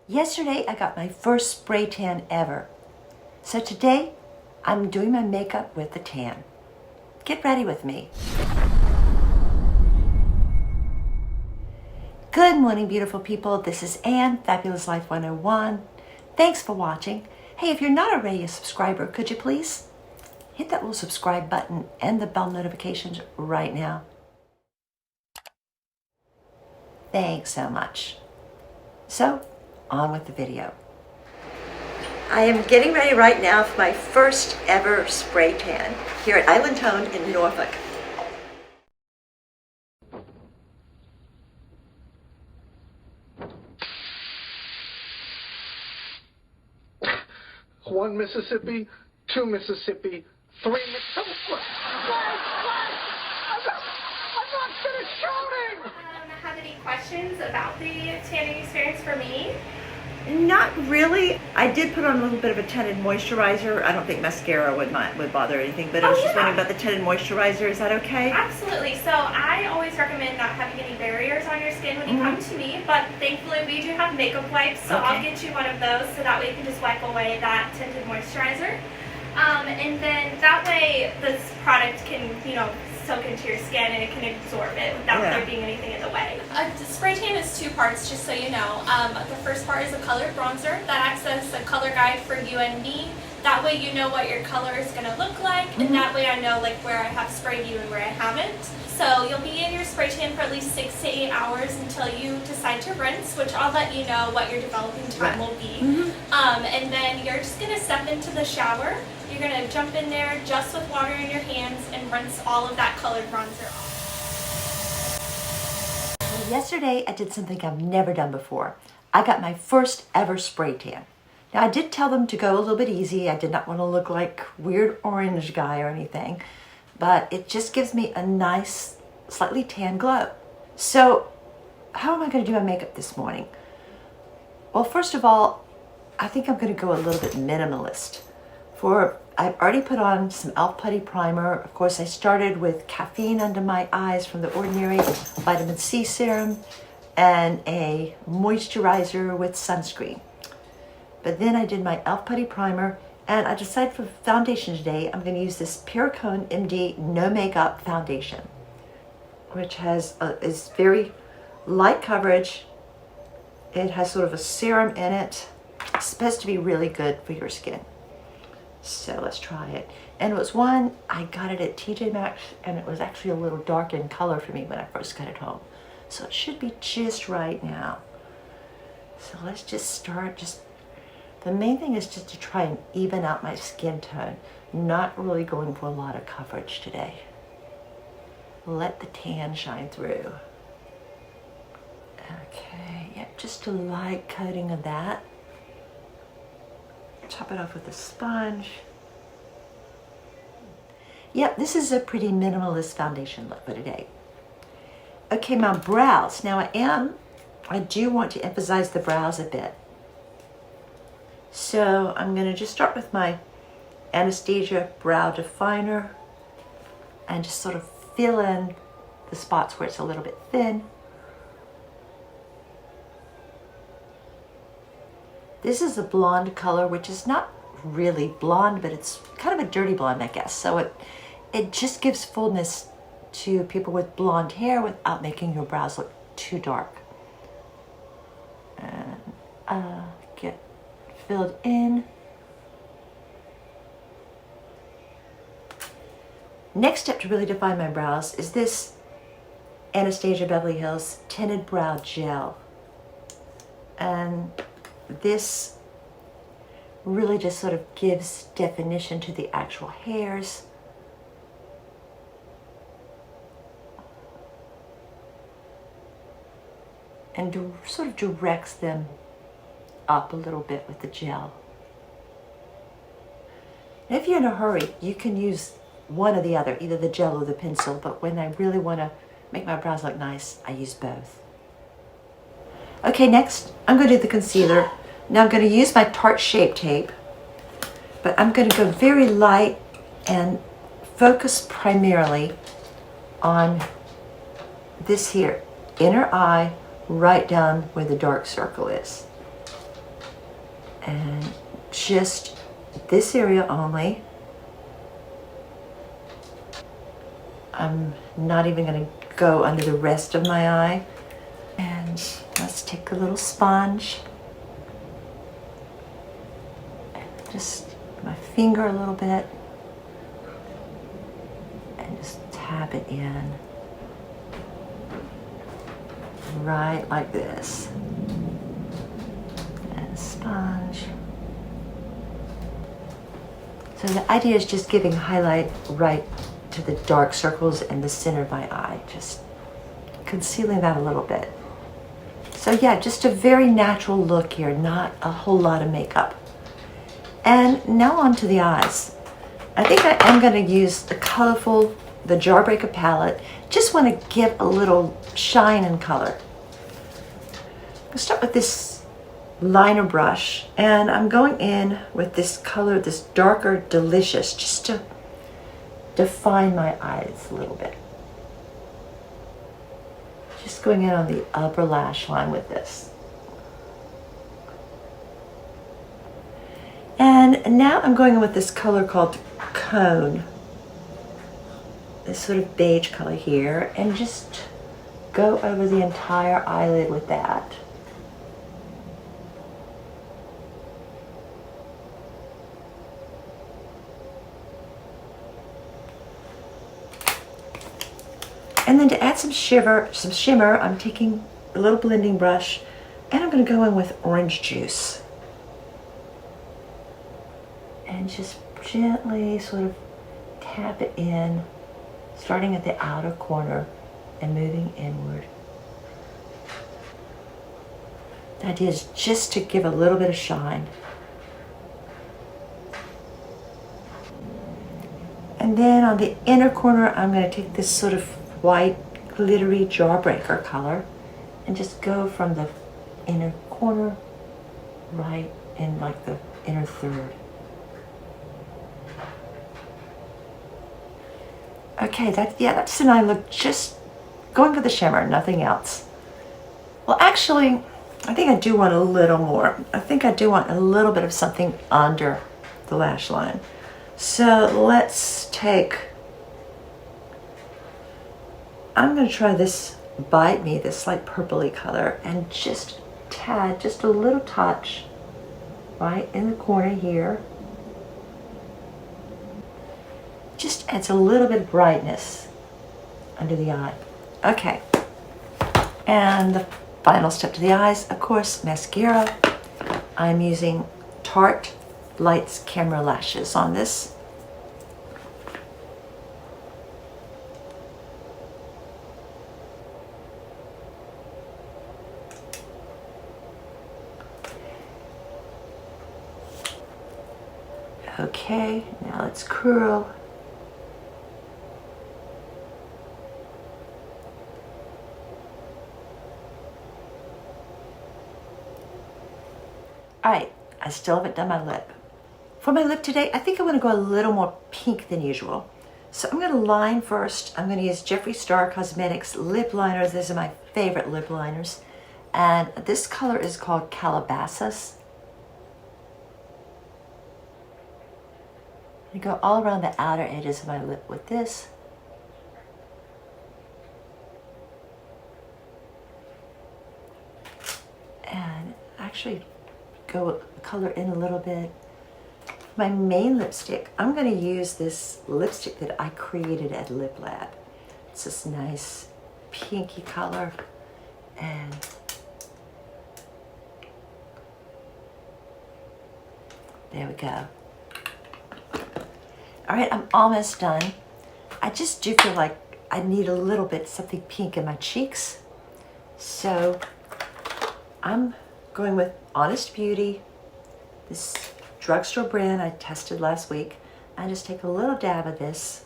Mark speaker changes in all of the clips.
Speaker 1: Yesterday, I got my first spray tan ever. So today, I'm doing my makeup with the tan. Get ready with me. Good morning, beautiful people. This is Anne, Fabulous Life 101. Thanks for watching. Hey, if you're not already a subscriber, could you please hit that little subscribe button and the bell notifications right now? Thanks so much. So, on with the video. I am getting ready right now for my first ever spray tan here at Island Tone in Norfolk.
Speaker 2: One Mississippi, two Mississippi, three Mississippi. I'm not finished shouting!
Speaker 3: Have any questions about the tanning experience for me?
Speaker 1: Not really. I did put on a little bit of a tinted moisturizer. I don't think mascara would bother anything, but I was just wondering about the tinted moisturizer. Is that okay?
Speaker 3: Absolutely. So I always recommend not having any barriers on your skin when you come to me, but thankfully we do have makeup wipes, so I'll get you one of those so that way you can just wipe away that tinted moisturizer. And then that way this product can, soak into your skin and it can absorb it without there being anything in the way. A spray tan is two parts, just so you know. The first part is a colored bronzer that acts as a color guide for you and me. That way you know what your color is going to look like, and that way I know where I have sprayed you and where I haven't. So you'll be in your spray tan for at least 6 to 8 hours until you decide to rinse, which I'll let you know what your developing time will be. And then you're just going to step into the shower. You're going to jump in there just with water in your hands and rinse all of that colored bronzer off.
Speaker 1: Well, yesterday I did something I've never done before. I got my first ever spray tan. Now I did tell them to go a little bit easy. I did not want to look like weird orange guy or anything, but it just gives me a nice, slightly tan glow. So how am I going to do my makeup this morning? Well, first of all, I think I'm going to go a little bit minimalist. I've already put on some e.l.f. Putty Primer. Of course, I started with caffeine under my eyes from The Ordinary, vitamin C serum, and a moisturizer with sunscreen. But then I did my e.l.f. Putty Primer, and I decided for foundation today, I'm going to use this Perricone MD No Makeup Foundation, which is very light coverage. It has sort of a serum in it. It's supposed to be really good for your skin. So let's try it. And it was one, I got it at TJ Maxx, and it was actually a little dark in color for me when I first got it home. So it should be just right now. So let's just start. The main thing is just to try and even out my skin tone. Not really going for a lot of coverage today. Let the tan shine through. Okay, yep, just a light coating of that. Top it off with a sponge. Yep, this is a pretty minimalist foundation look for today. Okay, my brows. Now I do want to emphasize the brows a bit. So I'm going to just start with my Anastasia Brow Definer and just sort of fill in the spots where it's a little bit thin. This is a blonde color, which is not really blonde, but it's kind of a dirty blonde, I guess. So it just gives fullness to people with blonde hair without making your brows look too dark. And get filled in. Next step to really define my brows is this Anastasia Beverly Hills Tinted Brow Gel. And this really just sort of gives definition to the actual hairs. And sort of directs them up a little bit with the gel. And if you're in a hurry, you can use one or the other, either the gel or the pencil, but when I really want to make my brows look nice, I use both. Okay, next, I'm going to do the concealer. Now I'm going to use my Tarte Shape Tape, but I'm going to go very light and focus primarily on this here, inner eye, right down where the dark circle is. And just this area only. I'm not even going to go under the rest of my eye. And let's take a little sponge. Just my finger a little bit. And just tap it in. Right like this. And sponge. So the idea is just giving highlight right to the dark circles in the center of my eye, just concealing that a little bit. So yeah, just a very natural look here, not a whole lot of makeup. And now on to the eyes. I think I am going to use the Jawbreaker palette. Just want to give a little shine and color. I'll start with this liner brush, and I'm going in with this color, this darker Delicious, just to define my eyes a little bit. Just going in on the upper lash line with this. And now I'm going in with this color called Cone. This sort of beige color here, and just go over the entire eyelid with that. And then to add some shimmer, I'm taking a little blending brush, and I'm going to go in with orange juice. And just gently sort of tap it in, starting at the outer corner and moving inward. The idea is just to give a little bit of shine. And then on the inner corner, I'm going to take this sort of white glittery Jawbreaker color and just go from the inner corner right in like the inner third. Okay, that's an eye look, just going for the shimmer, nothing else. Well, actually, I think I do want a little more. I think I do want a little bit of something under the lash line. So let's take, I'm going to try this Bite Me, this light purpley color, and just tad, just a little touch right in the corner here. Just adds a little bit of brightness under the eye. Okay, and the final step to the eyes, of course, mascara. I'm using Tarte Lights Camera Lashes on this. Okay, now let's curl. Alright, I still haven't done my lip. For my lip today, I think I want to go a little more pink than usual. So I'm going to line first. I'm going to use Jeffree Star Cosmetics lip liners. These are my favorite lip liners. And this color is called Calabasas. I go all around the outer edges of my lip with this. And actually go color in a little bit. My main lipstick, I'm going to use this lipstick that I created at Lip Lab. It's this nice pinky color, and there we go. All right, I'm almost done. I just do feel like I need a little bit something pink in my cheeks. So I'm going with Honest Beauty, this drugstore brand I tested last week. I just take a little dab of this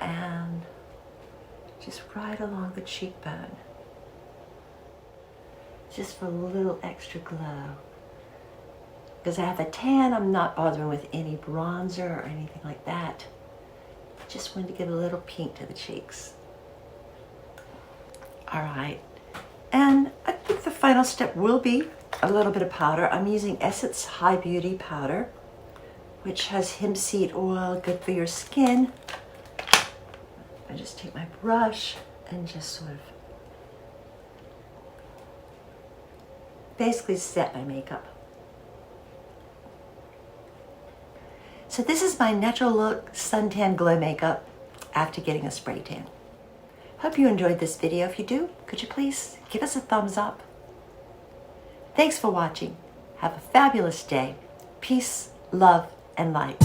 Speaker 1: and just right along the cheekbone, just for a little extra glow. Because I have a tan, I'm not bothering with any bronzer or anything like that. Just wanted to give a little pink to the cheeks. All right, and I think the final step will be a little bit of powder. I'm using Essence High Beauty powder, which has hemp seed oil, good for your skin. I just take my brush and just sort of basically set my makeup. So this is my natural look suntan glow makeup after getting a spray tan. Hope you enjoyed this video. If you do, could you please give us a thumbs up? Thanks for watching. Have a fabulous day. Peace, love, and light.